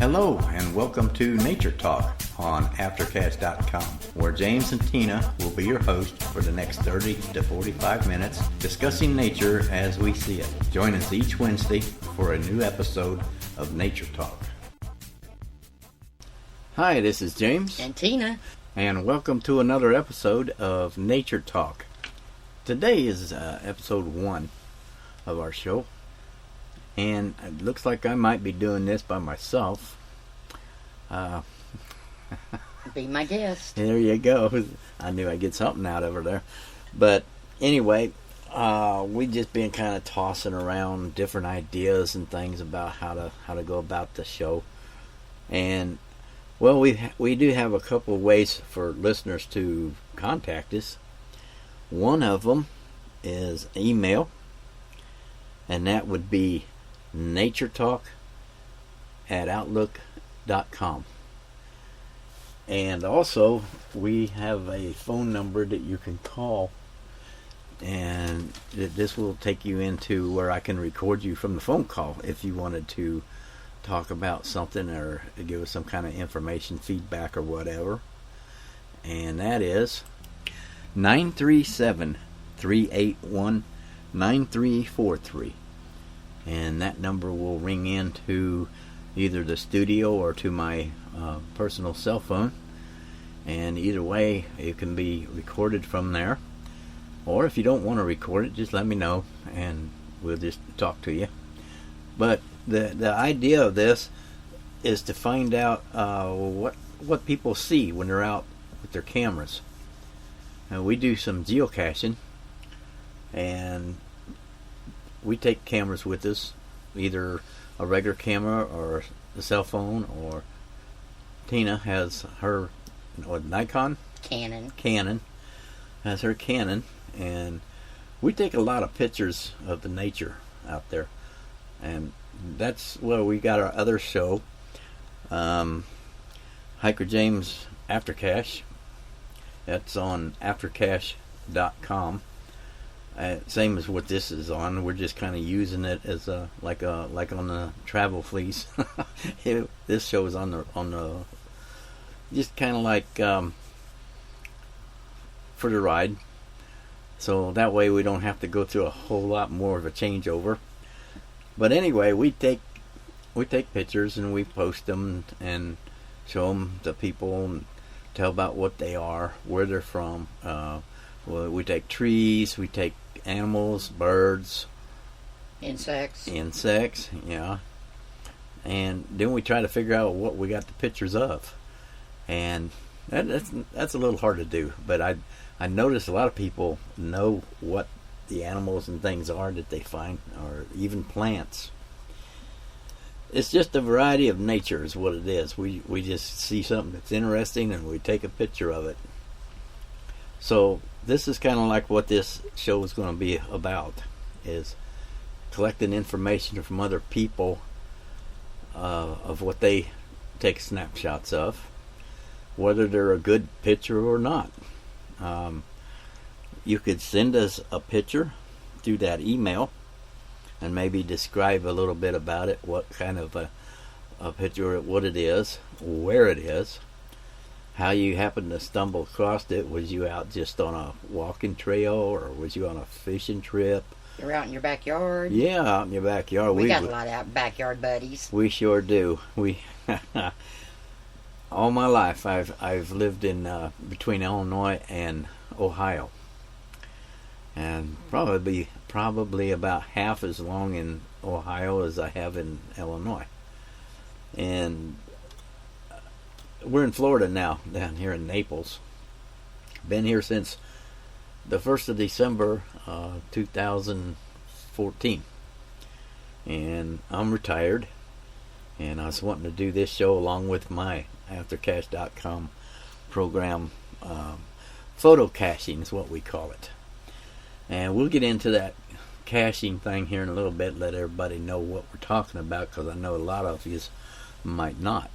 Hello and welcome to Nature Talk on aftercast.com, where James and Tina will be your hosts for the next 30 to 45 minutes discussing nature as we see it. Join us each Wednesday for a new episode of Nature Talk. Hi, this is James and Tina, and welcome to another episode of Nature Talk. Today is episode 1 of our show. And it looks like I might be doing this by myself. Be my guest. There you go. I knew I'd get something out of her there. But anyway, we just been kind of tossing around different ideas and things about how to go about the show. And well, we do have a couple of ways for listeners to contact us. One of them is email, and that would be naturetalk@outlook.com. And also we have a phone number that you can call, and this will take you into where I can record you from the phone call if you wanted to talk about something or give us some kind of information, feedback, or whatever. And that is 937-381-9343. And that number will ring into either the studio or to my personal cell phone. And either way, it can be recorded from there. Or if you don't want to record it, just let me know and we'll just talk to you. But the idea of this is to find out what people see when they're out with their cameras. Now, we do some geocaching, and we take cameras with us, either a regular camera or a cell phone, or Tina has her Nikon? Canon has her Canon, and we take a lot of pictures of the nature out there. And that's where we got our other show, Hiker James Aftercache. That's on aftercache.com. Same as what this is on. We're just kind of using it as like on the travel fleece. This show is on the just kind of like for the ride. So that way we don't have to go through a whole lot more of a changeover. But anyway, we take pictures and we post them and show them to people and tell about what they are, where they're from. We take trees, we take animals, birds, insects, yeah. And then we try to figure out what we got the pictures of. And that's a little hard to do, but I notice a lot of people know what the animals and things are that they find, or even plants. It's just a variety of nature is what it is. We just see something that's interesting and we take a picture of it. So this is kind of like what this show is going to be about, is collecting information from other people of what they take snapshots of, whether they're a good picture or not. You could send us a picture through that email and maybe describe a little bit about it, what kind of a picture, what it is, where it is, how you happened to stumble across it. Was you out just on a walking trail, or was you on a fishing trip? You're out in your backyard? Yeah, out in your backyard. We got a lot of backyard buddies. We sure do. All my life I've lived in between Illinois and Ohio, and probably about half as long in Ohio as I have in Illinois. And we're in Florida now, down here in Naples. Been here since the 1st of December 2014. And I'm retired, and I was wanting to do this show along with my aftercache.com program. Photo caching is what we call it. And we'll get into that caching thing here in a little bit, let everybody know what we're talking about, because I know a lot of you might not.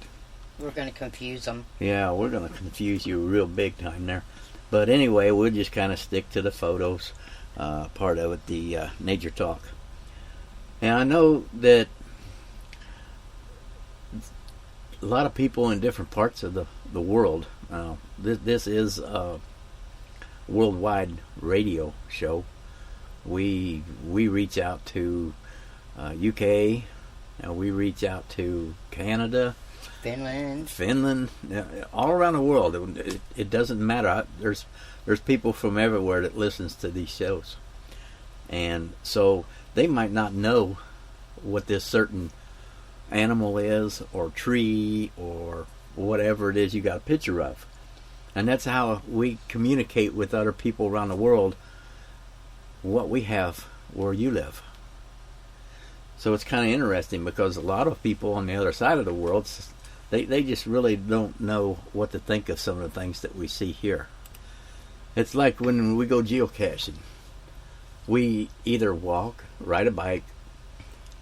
We're going to confuse them. Yeah, we're going to confuse you real big time there. But anyway, we'll just kind of stick to the photos part of it, the Nature Talk. And I know that a lot of people in different parts of the world. This is a worldwide radio show. We reach out to UK, we reach out to Canada, Finland, all around the world. It doesn't matter. There's people from everywhere that listens to these shows, and so they might not know what this certain animal is, or tree, or whatever it is you got a picture of. And that's how we communicate with other people around the world what we have where you live. So it's kind of interesting, because a lot of people on the other side of the world, they just really don't know what to think of some of the things that we see here. It's like when we go geocaching. We either walk, ride a bike.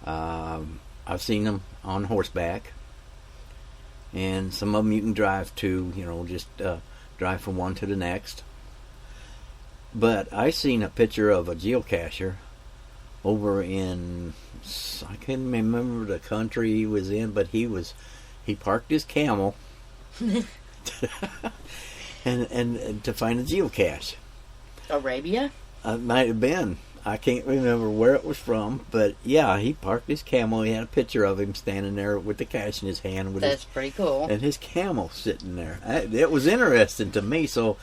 I've seen them on horseback, and some of them you can drive to, just drive from one to the next. But I seen a picture of a geocacher over in, I can't remember the country he was in, but he parked his camel and to find a geocache. Arabia? It might have been. I can't remember where it was from, but yeah, he parked his camel. He had a picture of him standing there with the cache in his hand. That's pretty cool. And his camel sitting there. It was interesting to me, so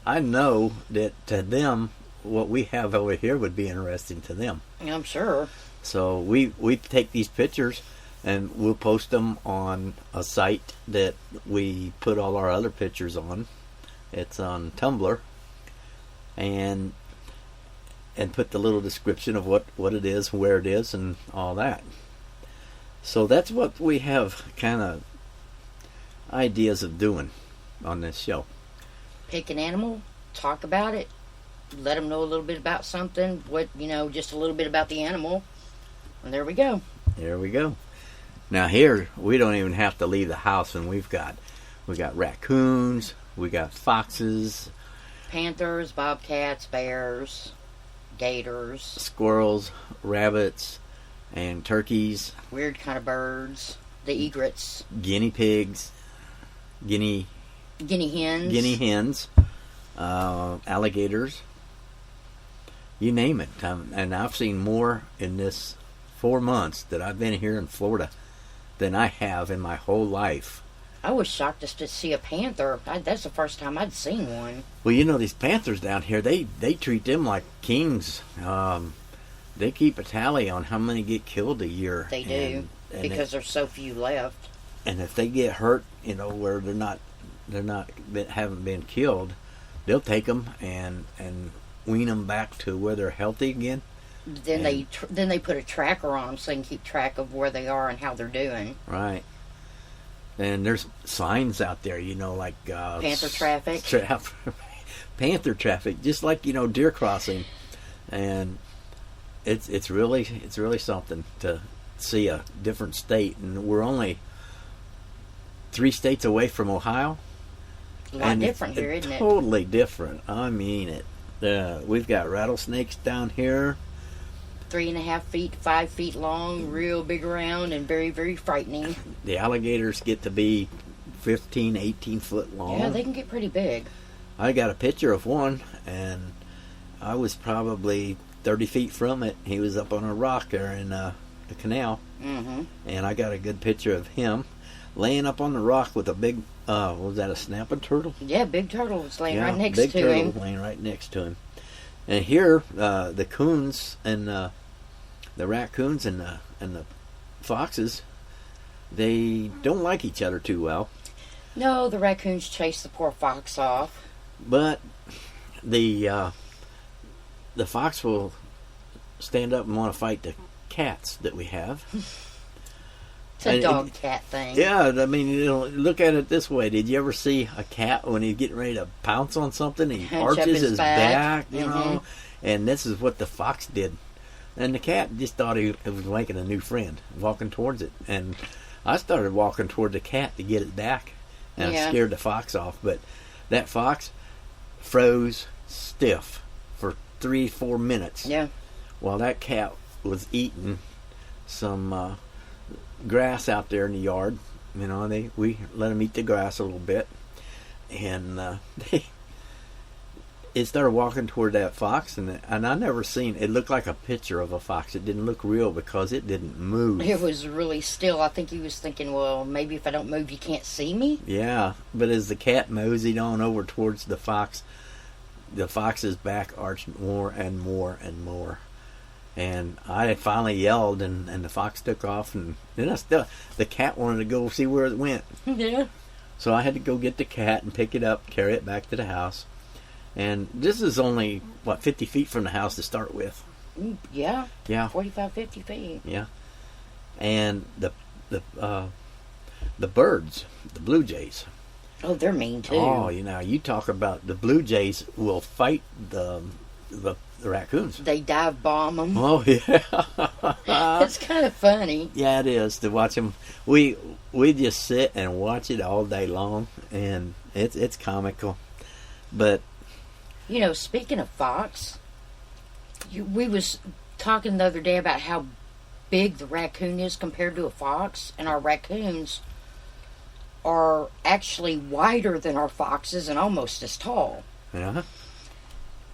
I know that to them, what we have over here would be interesting to them. I'm sure. So we take these pictures, and we'll post them on a site that we put all our other pictures on. It's on Tumblr, and put the little description of what it is, where it is, and all that. So that's what we have kind of ideas of doing on this show. Pick an animal, talk about it, let them know a little bit about something, just a little bit about the animal, and there we go. There we go. Now here, we don't even have to leave the house, and we got raccoons, we got foxes, panthers, bobcats, bears, gators, squirrels, rabbits, and turkeys. Weird kind of birds. The egrets. Guinea pigs. Guinea hens. Alligators. You name it. And I've seen more in this 4 months that I've been here in Florida than I have in my whole life. I was shocked just to see a panther. That's the first time I'd seen one. Well, these panthers down here, they treat them like kings. They keep a tally on how many get killed a year. They do, because there's so few left. And if they get hurt, where haven't been killed, they'll take them and wean them back to where they're healthy again. Then they put a tracker on them so they can keep track of where they are and how they're doing. Right. And there's signs out there, like panther traffic. Panther traffic, just like deer crossing, and it's really something to see a different state, and we're only 3 states away from Ohio. A lot different here, isn't it? Totally different. I mean it. We've got rattlesnakes down here. 3.5 feet, 5 feet long, real big around, and very, very frightening. The alligators get to be 15, 18 foot long. Yeah, they can get pretty big. I got a picture of one, and I was probably 30 feet from it. He was up on a rock there in the canal. Mm-hmm. And I got a good picture of him laying up on the rock with a big, was that a snapping turtle? Yeah, big turtle was laying right next big to turtle him. Laying right next to him. And here, the coons and the raccoons and the foxes, they don't like each other too well. No, the raccoons chase the poor fox off. But the fox will stand up and want to fight the cats that we have. It's a dog-cat thing. Yeah, I mean, look at it this way. Did you ever see a cat when he's getting ready to pounce on something? He arches his back, and this is what the fox did. And the cat just thought he was making a new friend, walking towards it. And I started walking toward the cat to get it back, and I scared the fox off. But that fox froze stiff for 3-4 minutes. Yeah. While that cat was eating some grass out there in the yard, You know, we let them eat the grass a little bit, and it started walking toward that fox, and I never seen it. Looked like a picture of a fox. It didn't look real because it didn't move. It was really still. I think he was thinking, well, maybe if I don't move, you can't see me. Yeah, but as the cat moseyed on over towards the fox's back arched more and more and more. And I had finally yelled, and the fox took off, and then the cat wanted to go see where it went. Yeah. So I had to go get the cat and pick it up, carry it back to the house. And this is only, 50 feet from the house to start with. Yeah. Yeah. 45, 50 feet. Yeah. And the birds, the blue jays. Oh, they're mean too. Oh, you talk about the blue jays will fight the raccoons. They dive bomb them. Oh yeah. It's kind of funny. Yeah, it is to watch them. We just sit and watch it all day long, and it's comical. But speaking of fox, we was talking the other day about how big the raccoon is compared to a fox, and our raccoons are actually wider than our foxes and almost as tall. yeah.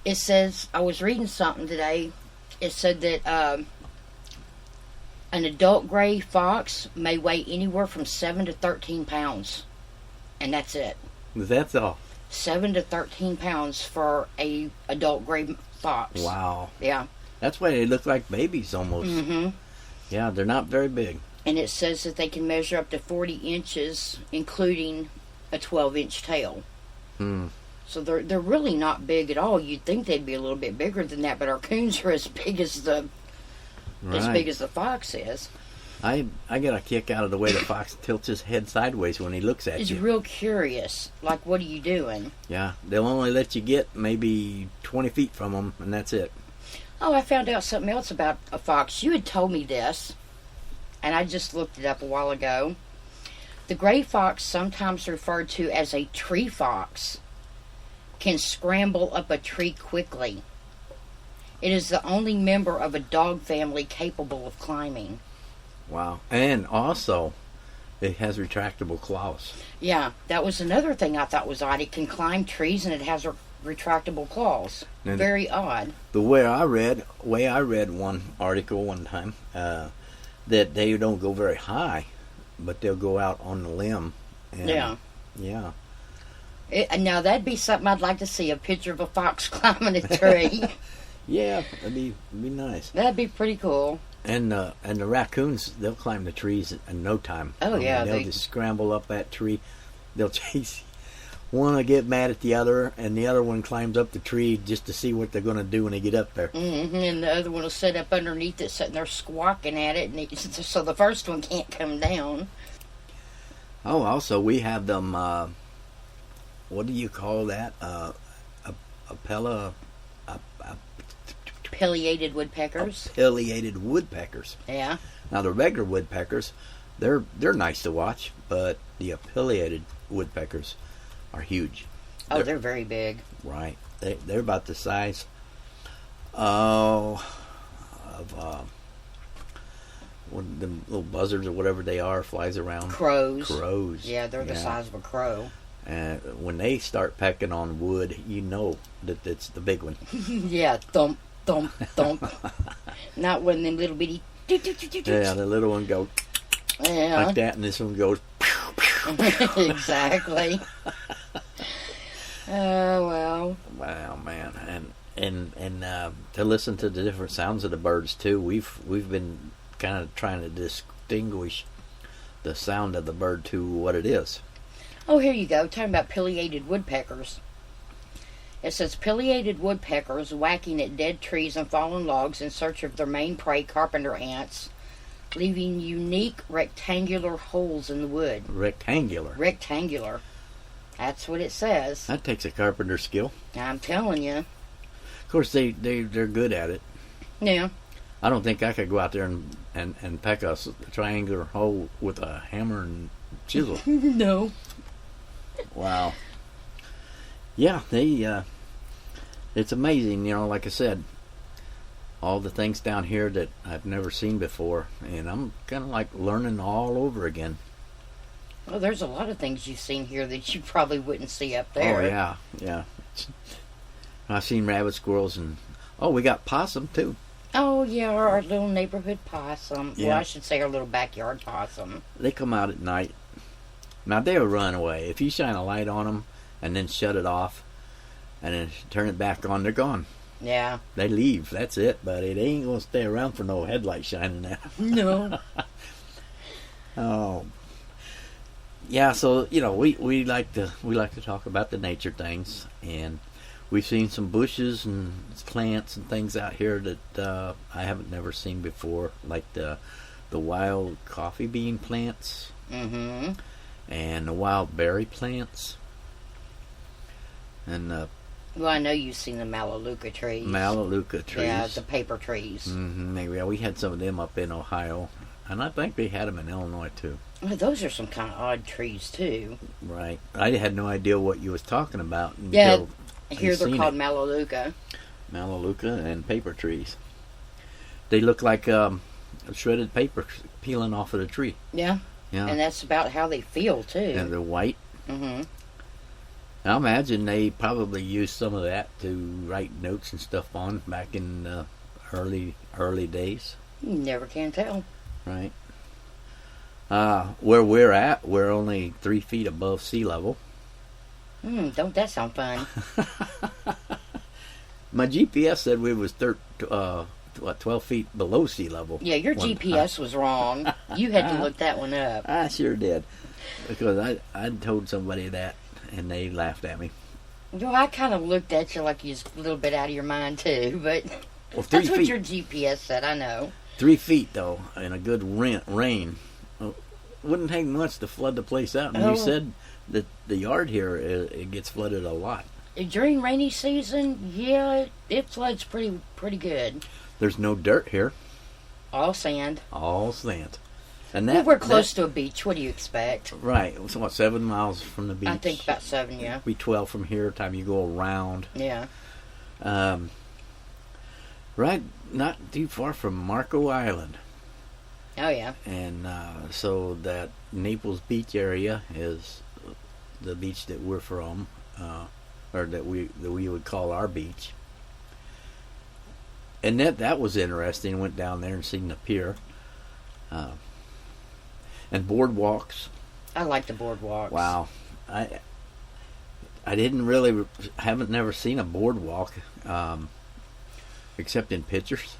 It says, I was reading something today, it said that an adult gray fox may weigh anywhere from 7 to 13 pounds. And that's it. That's all. 7 to 13 pounds for a adult gray fox. Wow. Yeah. That's why they look like babies almost. Mm-hmm. Yeah, they're not very big. And it says that they can measure up to 40 inches, including a 12-inch tail. Hmm. So they're really not big at all. You'd think they'd be a little bit bigger than that, but our coons are as big as the fox is. I get a kick out of the way the fox tilts his head sideways when he looks at It's you. real curious. Like, what are you doing? Yeah, they'll only let you get maybe 20 feet from them, and that's it. Oh, I found out something else about a fox. You had told me this, and I just looked it up a while ago. The gray fox, sometimes referred to as a tree fox, can scramble up a tree quickly. It is the only member of a dog family capable of climbing. Wow. And also, it has retractable claws. Yeah, that was another thing I thought was odd. It can climb trees and it has retractable claws. And very odd. The way I read one article one time, that they don't go very high, but they'll go out on the limb. And, yeah. Yeah. Now that'd be something I'd like to see, a picture of a fox climbing a tree. Yeah, that'd be nice. That'd be pretty cool. And the raccoons, they'll climb the trees in no time. Oh, yeah. They'll just scramble up that tree. They'll chase. One will get mad at the other, and the other one climbs up the tree just to see what they're going to do when they get up there. Mm-hmm. And the other one will sit up underneath it, sitting there squawking at it, and so the first one can't come down. Oh, also, we have them, what do you call that? Pileated woodpeckers. Pileated woodpeckers. Yeah. Now, the regular woodpeckers, they're nice to watch, but the pileated woodpeckers are huge. Oh, they're very big. Right. They're about the size of one of them little buzzards or whatever they are, flies around. Crows. Yeah, they're the size of a crow. And when they start pecking on wood, you know that it's the big one. Yeah, thump, thump, thump. Not when them little bitty... Yeah, the little one goes like that, and this one goes... Exactly. Oh, well. Wow, man. And to listen to the different sounds of the birds, too, we've been kind of trying to distinguish the sound of the bird to what it is. Oh, here you go. Talking about pileated woodpeckers. It says, pileated woodpeckers whacking at dead trees and fallen logs in search of their main prey, carpenter ants, leaving unique rectangular holes in the wood. Rectangular. That's what it says. That takes a carpenter skill. I'm telling you. Of course, they're good at it. Yeah. I don't think I could go out there and peck a triangular hole with a hammer and chisel. No. Wow. Yeah, it's amazing, like I said, all the things down here that I've never seen before, and I'm kind of like learning all over again. Well, there's a lot of things you've seen here that you probably wouldn't see up there. Oh yeah, yeah. I've seen rabbit, squirrels, and we got possum too. Oh, yeah, our little neighborhood possum. Yeah. Well, I should say our little backyard possum. They come out at night. Now they'll run away if you shine a light on them and then shut it off, and then turn it back on. They're gone. Yeah. They leave. That's it, buddy. They ain't gonna stay around for no headlight shining at 'em. No. Oh. Yeah, so we like to talk about the nature things, and we've seen some bushes and plants and things out here that I haven't never seen before, like the wild coffee bean plants Mm-hmm. and the wild berry plants and Well, I know you've seen the Melaleuca trees. Melaleuca trees. Yeah, the paper trees. Maybe we had some of them up in Ohio, and I think they had them in Illinois too. Well, those are some kind of odd trees, too. Right. I had no idea what you was talking about until Yeah, I here they're seen called it. Melaleuca. Melaleuca and paper trees. They look like shredded paper peeling off of the tree. Yeah. Yeah. And that's about how they feel, too. And they're white. Mm-hmm. I imagine they probably used some of that to write notes and stuff on back in early days. You never can tell. Right. Where we're at, we're only 3 feet above sea level. Don't that sound fun? My GPS said we was 12 feet below sea level. Yeah, your GPS was wrong. You had to look that one up. I sure did, because I told somebody that, and they laughed at me. Well, I kind of looked at you like you was a little bit out of your mind, too, but Well, 3 that's what feet. your GPS said, I know. 3 feet though, and a good rain. Wouldn't take much to flood the place out. And Oh. you said that the yard here it gets flooded a lot. During rainy season, yeah, it floods pretty good. There's no dirt here, All sand. all sand. And Well, we're close to a beach. What do you expect? Right. So what? 7 miles from the beach. I think about 7, yeah. Be 12 from here. Time you go around. Yeah. Right, not too far from Marco Island. Oh, yeah. And so that Naples Beach area is the beach that we're from, or that we would call our beach. And that was interesting. Went down there and seen the pier, and boardwalks. I like the boardwalks. Wow, I haven't never seen a boardwalk, except in pictures.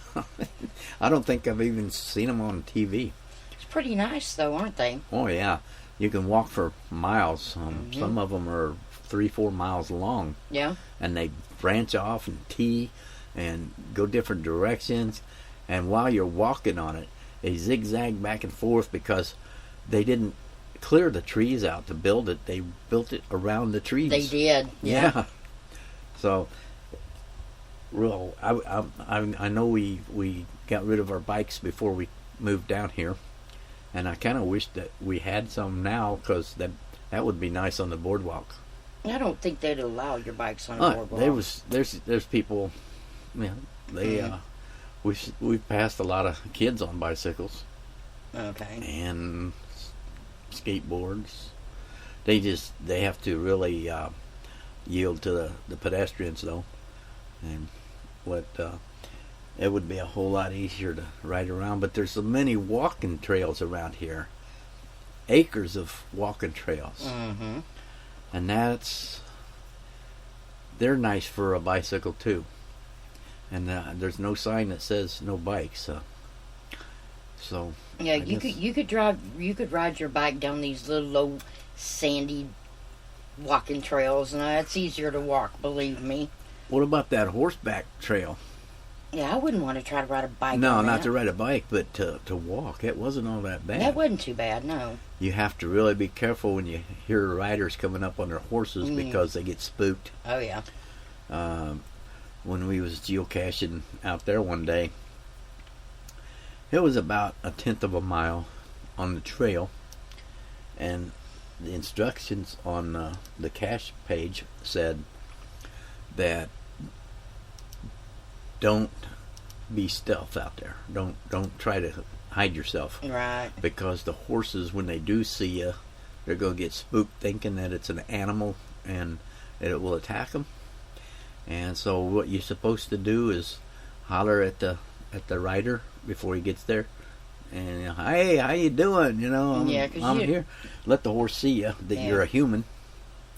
I don't think I've even seen them on TV. It's pretty nice, though, aren't they? Oh yeah, you can walk for miles. Some of them are 3-4 miles long. Yeah. And they branch off and tee and go different directions. And while you're walking on it, they zigzag back and forth because they didn't clear the trees out to build it. They built it around the trees. They did. Yeah. So, real. I know we got rid of our bikes before we moved down here, and I kind of wish that we had some now because that would be nice on the boardwalk. I don't think they'd allow your bikes on a boardwalk. There's people, they we've passed a lot of kids on bicycles. Okay. And skateboards. They have to really yield to the pedestrians though, and it would be a whole lot easier to ride around. But there's so many walking trails around here, acres of walking trails. Mm-hmm. And they're nice for a bicycle too. And there's no sign that says no bikes. So yeah, you could ride your bike down these little low sandy walking trails, and it's easier to walk. Believe me. What about that horseback trail? Yeah, I wouldn't want to try to ride a bike. No, on not that. to ride a bike, but to walk. It wasn't all that bad. That wasn't too bad. No. You have to really be careful when you hear riders coming up on their horses because they get spooked. Oh yeah. When we was geocaching out there one day, it was about 1/10 of a mile on the trail, and the instructions on the cache page said that don't be stealth out there. Don't try to hide yourself. Right. Because the horses, when they do see you, they're going to get spooked thinking that it's an animal and that it will attack them. And so what you're supposed to do is holler at the rider before he gets there, and hey, how you doing? I'm here. Let the horse see you that you're a human.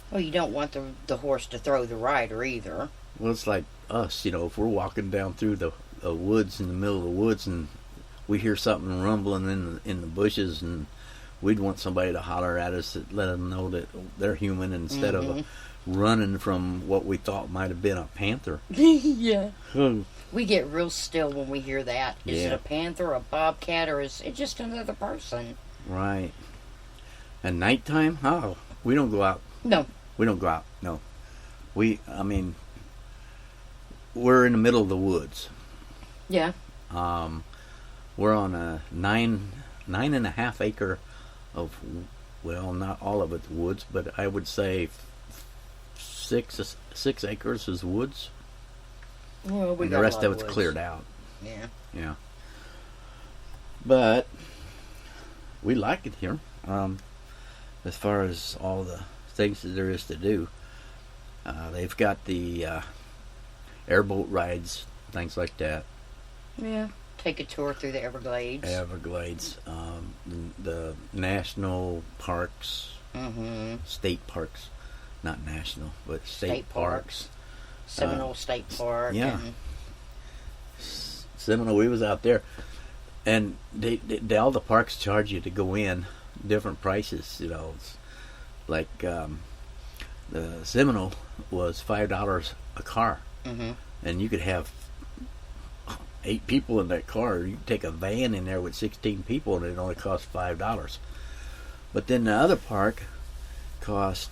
Well, you don't want the horse to throw the rider either. Well, it's like us, if we're walking down through the woods, in the middle of the woods, and we hear something rumbling in the bushes, and we'd want somebody to holler at us to let them know that they're human instead of running from what we thought might have been a panther. Yeah. We get real still when we hear that. Is it a panther, a bobcat, or is it just another person? Right. At nighttime? Oh, we don't go out. No. We don't go out. No. We're in the middle of the woods. Yeah. We're on a 9.5 acre of, well, not all of it's woods, but I would say 6 acres is woods. Well, and the rest of it's cleared out. Yeah. Yeah. But we like it here. As far as all the things that there is to do, they've got the airboat rides, things like that. Yeah. Take a tour through the Everglades. The national parks, Mm-hmm. state parks, not national, but state parks. Seminole State Park. Yeah. Seminole, we was out there, and they all the parks charge you to go in, different prices. It's like the Seminole was $5 a car, and you could have 8 people in that car. You could take a van in there with 16 people, and it only cost $5. But then the other park cost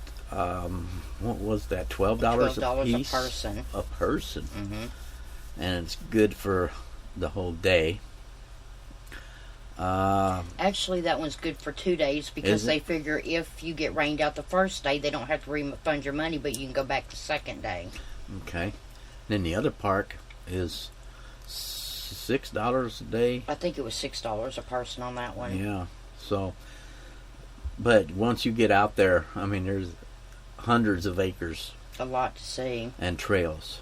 what was that? $12 a piece. A person. And it's good for the whole day. Actually, that one's good for 2 days because they figure if you get rained out the first day, they don't have to refund your money, but you can go back the second day. Okay. Then the other park is $6 a day. I think it was $6 a person on that one. Yeah. So, but once you get out there, there's hundreds of acres. A lot to see. And trails.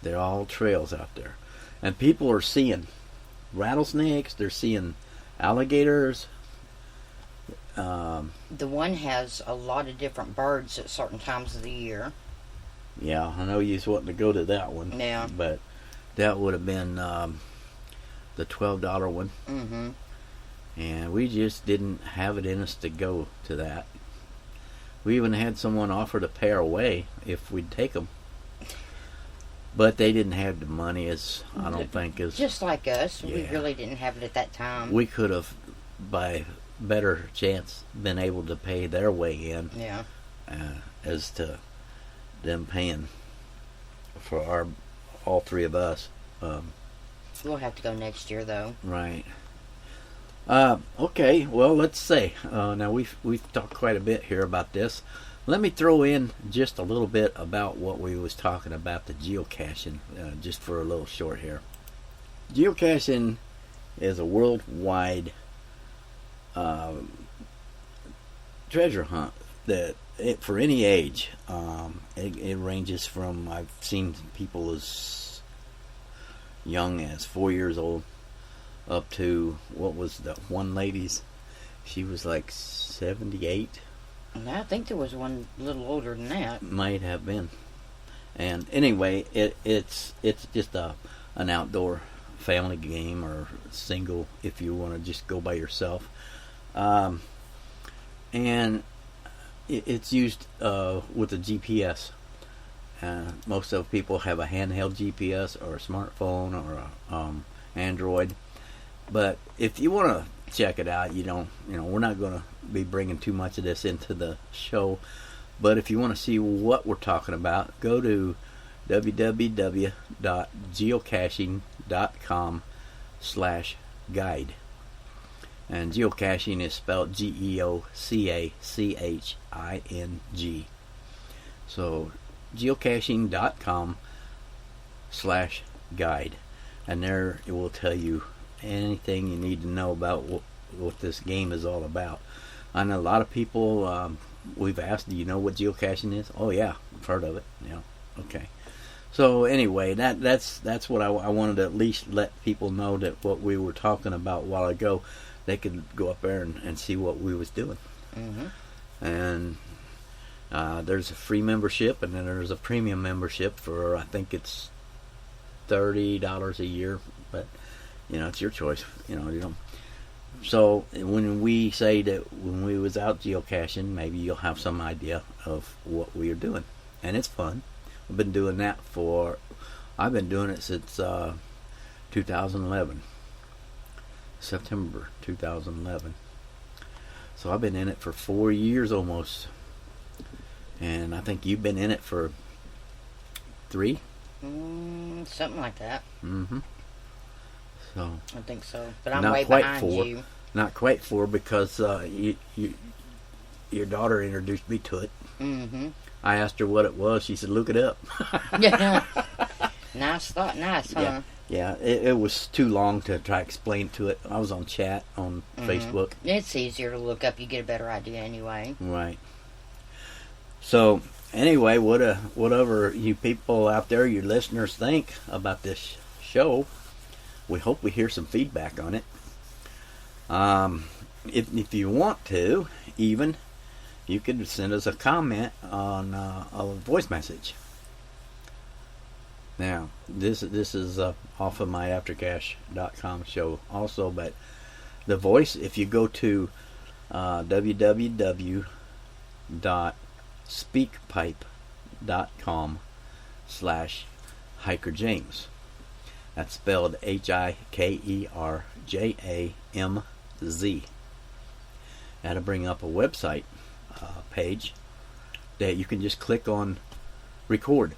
They're all trails out there. And people are seeing rattlesnakes. They're seeing alligators. The one has a lot of different birds at certain times of the year. Yeah, I know you was wanting to go to that one. Yeah. But that would have been the $12 one. And we just didn't have it in us to go to that. We even had someone offer to pay our way if we'd take them. But they didn't have the money, I don't think. Just like us. Yeah. We really didn't have it at that time. We could have, by better chance, been able to pay their way in. Yeah. As to them paying for all 3 of us. We'll have to go next year, though. Right. Okay, well, let's say, now we've talked quite a bit here about this. Let me throw in just a little bit about what we was talking about, the geocaching, just for a little short here. Geocaching is a worldwide treasure hunt that for any age. It ranges from, I've seen people as young as 4 years old up to, what was the one lady's? She was like 78. I think there was one a little older than that. Might have been. And anyway, it's just an outdoor family game, or single if you want to just go by yourself. And it's used with a GPS. Most of people have a handheld GPS or a smartphone or a Android. But if you want to check it out, we're not going to be bringing too much of this into the show. But if you want to see what we're talking about, go to www.geocaching.com/guide. And geocaching is spelled GEOCACHING. So geocaching.com/guide. And there it will tell you anything you need to know about what this game is all about. I know a lot of people. We've asked, do you know what geocaching is? Oh yeah, I've heard of it. Yeah, okay. So anyway, that's what I wanted to at least let people know, that what we were talking about a while ago, they could go up there and see what we was doing. Mm-hmm. And there's a free membership, and then there's a premium membership for, I think it's $30 a year, but it's your choice. So when we say that when we was out geocaching, maybe you'll have some idea of what we are doing, and it's fun. I've been doing it since 2011, September 2011. So I've been in it for 4 years almost, and I think you've been in it for 3. Something like that. Mm-hmm. So I think so, but I'm not way quite behind 4. you. Not quite 4 because your daughter introduced me to it. Mm-hmm. I asked her what it was. She said, "Look it up." Yeah. Nice thought. Nice, huh? Yeah. It was too long to try to explain to it. I was on chat on Facebook. It's easier to look up. You get a better idea anyway. Right. So anyway, whatever you people out there, your listeners, think about this show, we hope we hear some feedback on it. If you want to, even, you could send us a comment on a voice message. Now, this is off of my aftercash.com show also, but the voice, if you go to www.speakpipe.com/hikerjames. That's spelled HIKERJAMZ. That'll bring up a website page that you can just click on record,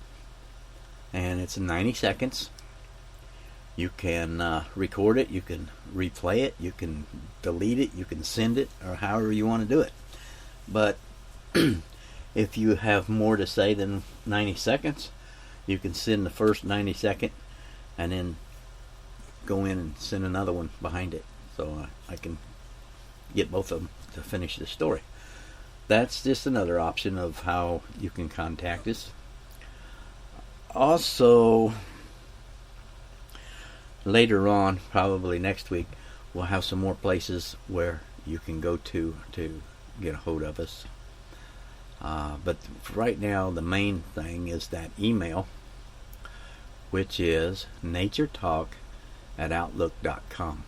and it's 90 seconds. You can record it, you can replay it, you can delete it, you can send it, or however you want to do it. But if you have more to say than 90 seconds, you can send the first 90 second and then go in and send another one behind it, so I can get both of them to finish the story. That's just another option of how you can contact us. Also, later on, probably next week, we'll have some more places where you can go to get a hold of us. But right now, the main thing is that email, which is naturetalk@outlook.com.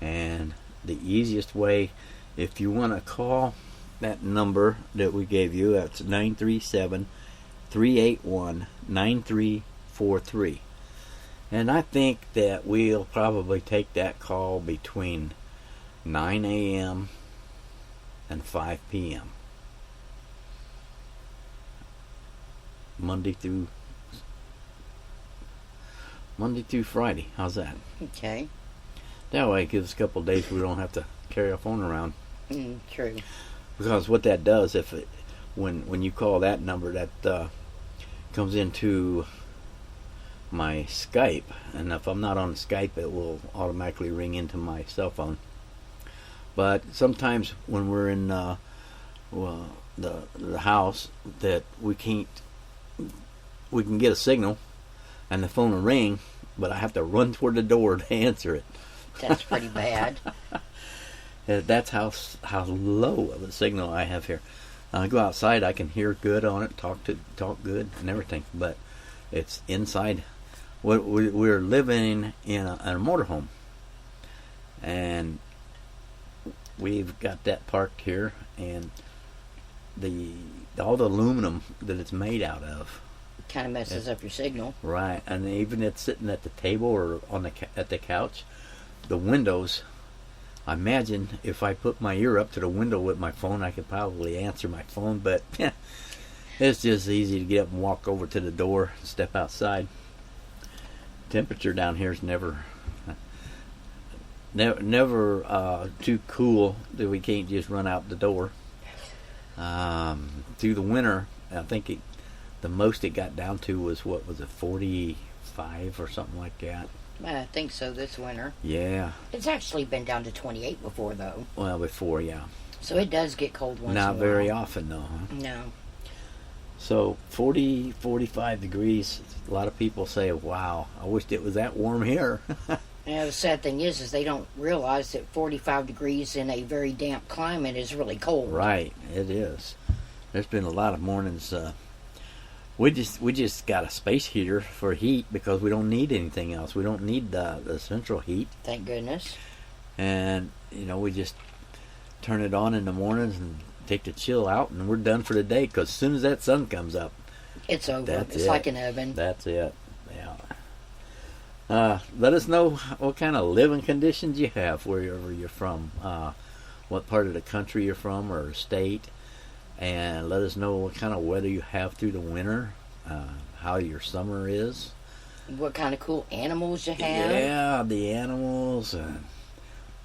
And the easiest way, if you want to call that number that we gave you, that's 937-381-9343. And I think that we'll probably take that call between 9 a.m. and 5 p.m. Monday through Friday. How's that? Okay. That way it gives us a couple of days we don't have to carry our phone around. True. Because what that does, when you call that number, that comes into my Skype, and if I'm not on Skype, it will automatically ring into my cell phone. But sometimes when we're in the house, that we can get a signal, and the phone will ring, but I have to run toward the door to answer it. That's pretty bad. That's how low of a signal I have here. I go outside, I can hear good on it, talk good and everything, but it's inside. We're living in a motorhome, and we've got that parked here, and all the aluminum that it's made out of Kind of messes up your signal. Right, and even it's sitting at the table or at the couch, the windows. I imagine if I put my ear up to the window with my phone, I could probably answer my phone, but it's just easy to get up and walk over to the door and step outside. Temperature down here is never too cool that we can't just run out the door. Through the winter, I think the most it got down to was 45 or something like that. I think so this winter. Yeah. It's actually been down to 28 before, though. Well, before, yeah. So it does get cold once in a while. Not very often, though, huh? No. So 40, 45 degrees, a lot of people say, wow, I wished it was that warm here. Yeah, the sad thing is they don't realize that 45 degrees in a very damp climate is really cold. Right, it is. There's been a lot of mornings. We just got a space heater for heat because we don't need anything else. We don't need the central heat. Thank goodness. And, we just turn it on in the mornings and take the chill out, and we're done for the day because as soon as that sun comes up, it's over. It's it. like an oven. That's it. Yeah. Let us know what kind of living conditions you have wherever you're from, what part of the country you're from or state, and let us know what kind of weather you have through the winter, how your summer is. What kind of cool animals you have. Yeah, the animals.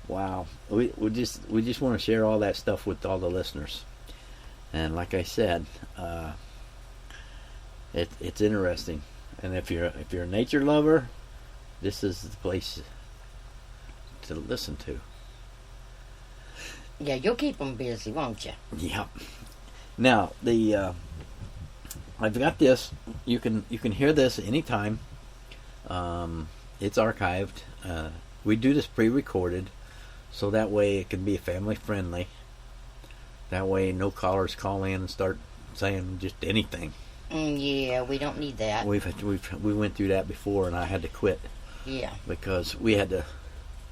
Wow. We just want to share all that stuff with all the listeners. And like I said, it's interesting. And if you're a nature lover, this is the place to listen to. Yeah, you'll keep them busy, won't you? Yep. Now I've got this. You can hear this anytime. It's archived. We do this pre-recorded, so that way it can be family friendly. That way, no callers call in and start saying just anything. Yeah, we don't need that. We went through that before, and I had to quit. Yeah. Because we had to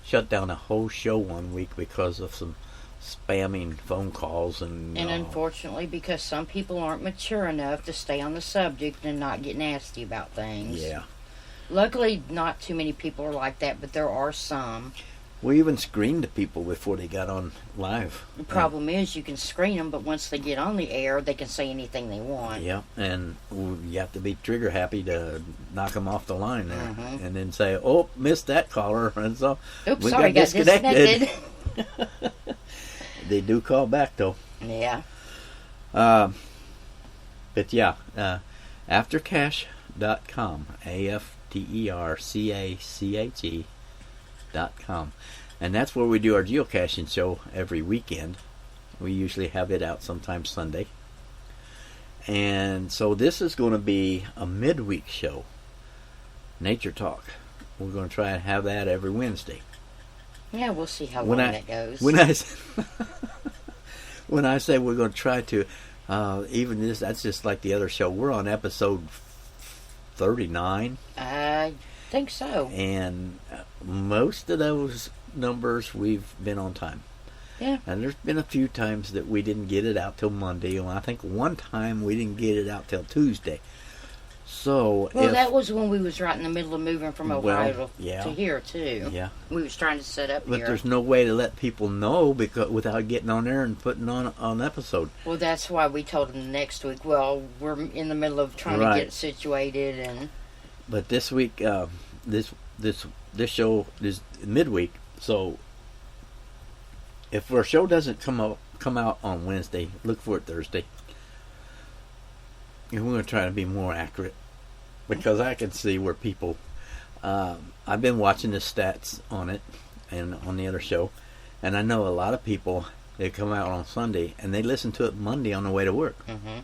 shut down a whole show one week because of some spamming phone calls and. And unfortunately, because some people aren't mature enough to stay on the subject and not get nasty about things. Yeah. Luckily, not too many people are like that, but there are some. We even screened the people before they got on live. The problem is you can screen them, but once they get on the air, they can say anything they want. Yeah, and you have to be trigger happy to knock them off the line there, and then say, "Oh, missed that caller," and so oops, we sorry, got disconnected. They do call back though. Yeah. But yeah, aftercache.com, AFTERCACHE.com. And that's where we do our geocaching show every weekend. We usually have it out sometime Sunday. And so this is going to be a midweek show, Nature Talk. We're going to try and have that every Wednesday. Yeah, we'll see how long that goes. When I say we're going to try to, even this, that's just like the other show. We're on episode 39. I think so. And most of those numbers we've been on time. Yeah. And there's been a few times that we didn't get it out till Monday. And I think one time we didn't get it out till Tuesday. So that was when we was right in the middle of moving from Ohio to here too. Yeah. We was trying to set up but here. But there's no way to let people know without getting on there and putting on an episode. Well, that's why we told them next week. Well, we're in the middle of trying to get it situated, and. But this week, this show is midweek, so if our show doesn't come out on Wednesday, look for it Thursday. And we're going to try to be more accurate because I can see where people. I've been watching the stats on it and on the other show, and I know a lot of people they come out on Sunday and they listen to it Monday on the way to work. Mm-hmm.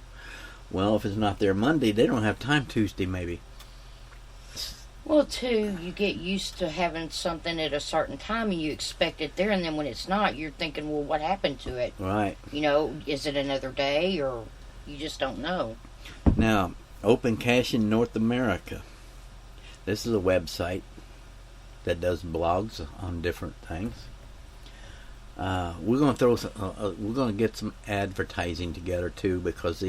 Well, if it's not there Monday, they don't have time Tuesday maybe. Well, too, you get used to having something at a certain time and you expect it there, and then when it's not, you're thinking, well, what happened to it? Right. Is it another day, or you just don't know. Now, Open Cache in North America. This is a website that does blogs on different things. We're going to we're going to get some advertising together too, because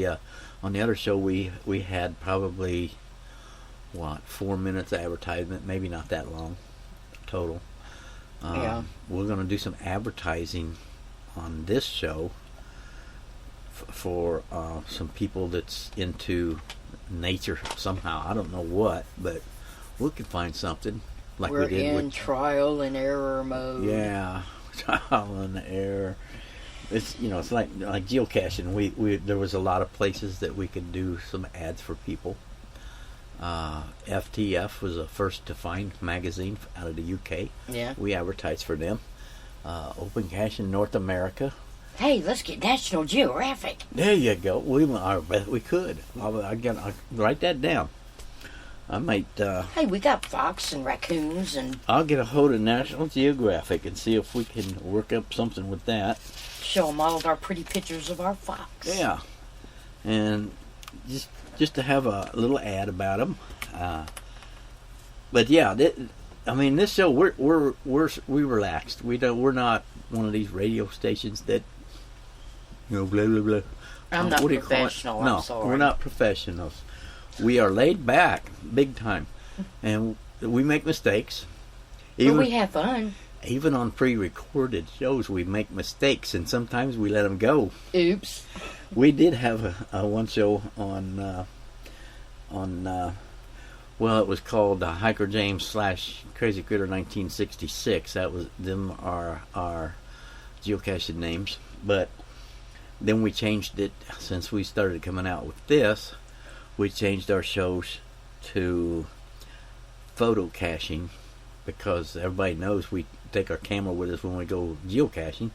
on the other show we had probably 4 minutes of advertisement, maybe not that long total. Yeah. We're going to do some advertising on this show for some people that's into nature somehow. I don't know what, but we can find something like we're we did in trial and error mode. Yeah, trial and error. It's it's like geocaching. We there was a lot of places that we could do some ads for people. FTF was the first to find magazine out of the UK. Yeah. We advertised for them. Open Cache in North America. Hey, let's get National Geographic. There you go. I bet we could. I'll write that down. I might. Hey, we got fox and raccoons and. I'll get a hold of National Geographic and see if we can work up something with that. Show them all of our pretty pictures of our fox. Yeah, and just to have a little ad about them. But yeah, this show we relaxed. We're not one of these radio stations that blah blah blah. I'm not professional. No, I'm sorry. we're not professionals. We are laid back, big time, and we make mistakes. But we have fun. Even on pre-recorded shows, we make mistakes, and sometimes we let them go. Oops. We did have a one show on well, it was called Hiker James / Crazy Critter 1966. That was them our geocaching names, but then we changed it since we started coming out with this. We changed our shows to photo caching because everybody knows we take our camera with us when we go geocaching.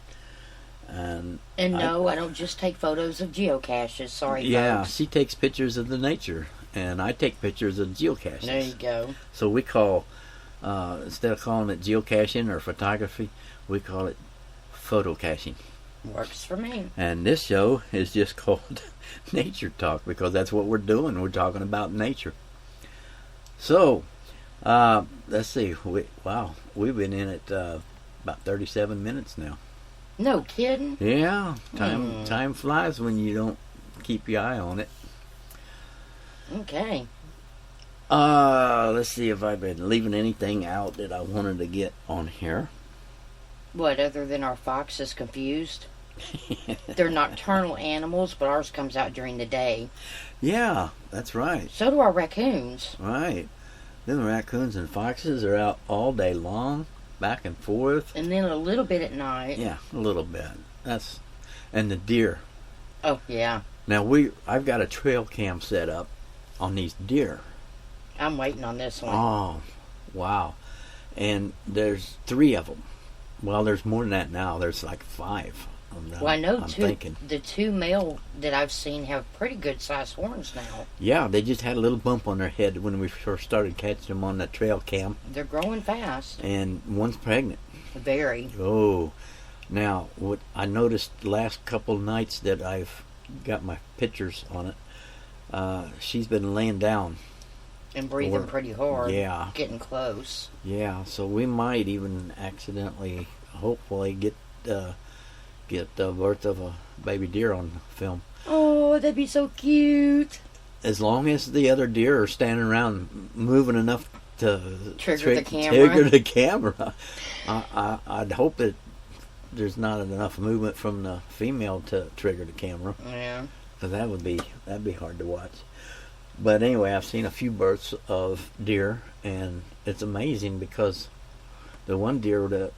And no, I don't just take photos of geocaches. Sorry, yeah, folks. she takes pictures of the nature, and I take pictures of geocaches. There you go. So we call, instead of calling it geocaching or photography, we call it photo caching. Works for me. And this show is just called Nature Talk because that's what we're doing. We're talking about nature. So, let's see. We've been in it about 37 minutes now. No kidding. Yeah, time flies when you don't keep your eye on it. Okay. Let's see if I've been leaving anything out that I wanted to get on here. What, other than our fox is confused? They're nocturnal animals, but ours comes out during the day. Yeah, that's right. So do our raccoons. Right. Then the raccoons and foxes are out all day long, back and forth. And then a little bit at night. Yeah, a little bit. And the deer. Oh, yeah. Now I've got a trail cam set up on these deer. I'm waiting on this one. Oh, wow. And there's 3 of them. Well, there's more than that now. There's like 5. Well, I know thinking. The 2 male that I've seen have pretty good sized horns now. Yeah, they just had a little bump on their head when we first started catching them on the trail cam. They're growing fast. And one's pregnant. Very. Oh. Now, what I noticed the last couple nights that I've got my pictures on it, she's been laying down. And breathing pretty hard. Yeah. Getting close. Yeah, so we might even accidentally, hopefully, get the birth of a baby deer on film. Oh, that'd be so cute. As long as the other deer are standing around moving enough to trigger the camera. I'd hope that there's not enough movement from the female to trigger the camera. Yeah. Because that'd be hard to watch. But anyway, I've seen a few births of deer, and it's amazing because the one deer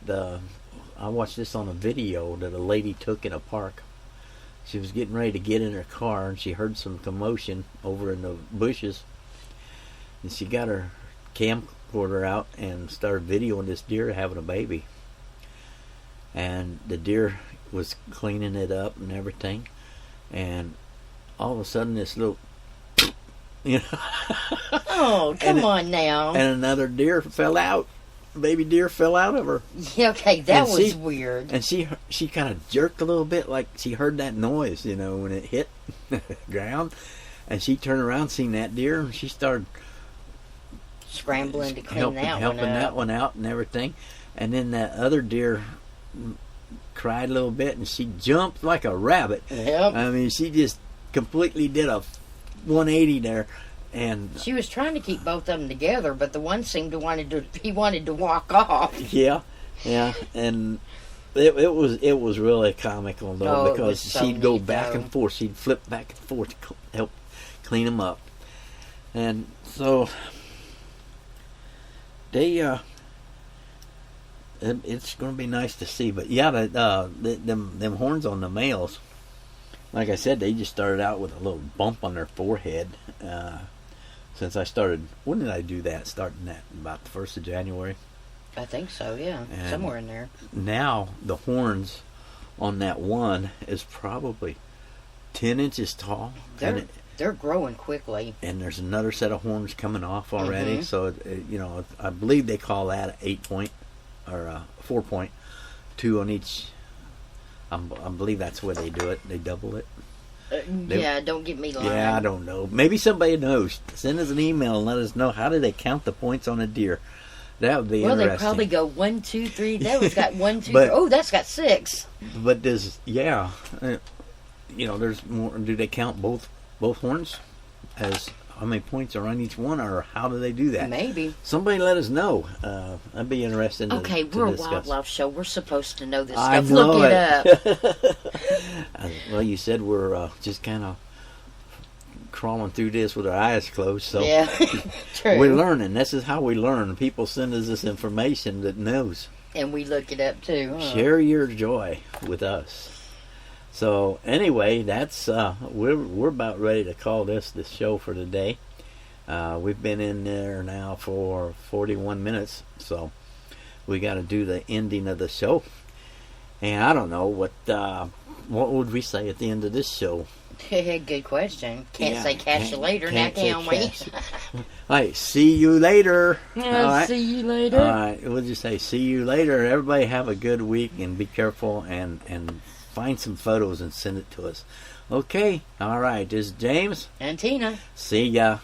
I watched this on a video that a lady took in a park. She was getting ready to get in her car, and she heard some commotion over in the bushes. And she got her camcorder out and started videoing this deer having a baby. And the deer was cleaning it up and everything. And all of a sudden, this little, Oh, come on now. And another deer fell out. Baby deer fell out of her. Yeah, okay, that was weird. And she kind of jerked a little bit, like she heard that noise, when it hit the ground. And she turned around, seen that deer, and she started scrambling to clean helping that one out and everything. And then that other deer cried a little bit, and she jumped like a rabbit. Yep. I mean, she just completely did a 180 there. And she was trying to keep both of them together, but the one seemed to wanted to walk off. Yeah, and it was really comical though, because she'd go back and forth, she'd flip back and forth to help clean them up, and so they it's going to be nice to see. But yeah, them horns on the males, like I said, they just started out with a little bump on their forehead. since I started. When did I do that? Starting that about the 1st of January. I think so, yeah. And somewhere in there. Now the horns on that one is probably 10 inches tall. They're growing quickly. And there's another set of horns coming off already. So, I believe they call that an 8-point or a 4-point, 2 on each. I believe that's where they do it. They double it. Don't get me lying. Yeah, I don't know. Maybe somebody knows. Send us an email and let us know, how do they count the points on a deer? That would be interesting. Well, they probably go 1, 2, 3. That one's got 1, 2, 3. Oh, that's got 6. But there's more. Do they count both horns as how many points are on each one, or how do they do that? Maybe. Somebody let us know. I'd be interested to we're discuss. a wildlife show. We're supposed to know this I stuff. know Look it up. Well, you said we're just kind of crawling through this with our eyes closed. So yeah, true. We're learning. This is how we learn. People send us this information that knows. And we look it up too. Huh? Share your joy with us. So anyway, that's we're about ready to call this the show for today. We've been in there now for 41 minutes, so we got to do the ending of the show. And I don't know what would we say at the end of this show? Good question. Can't say catch you later now, can we? All right, see you later. All right. See you later. All right, we'll just say see you later. Everybody have a good week and be careful and find some photos and send it to us. Okay, all right, this is James. And Tina. See ya.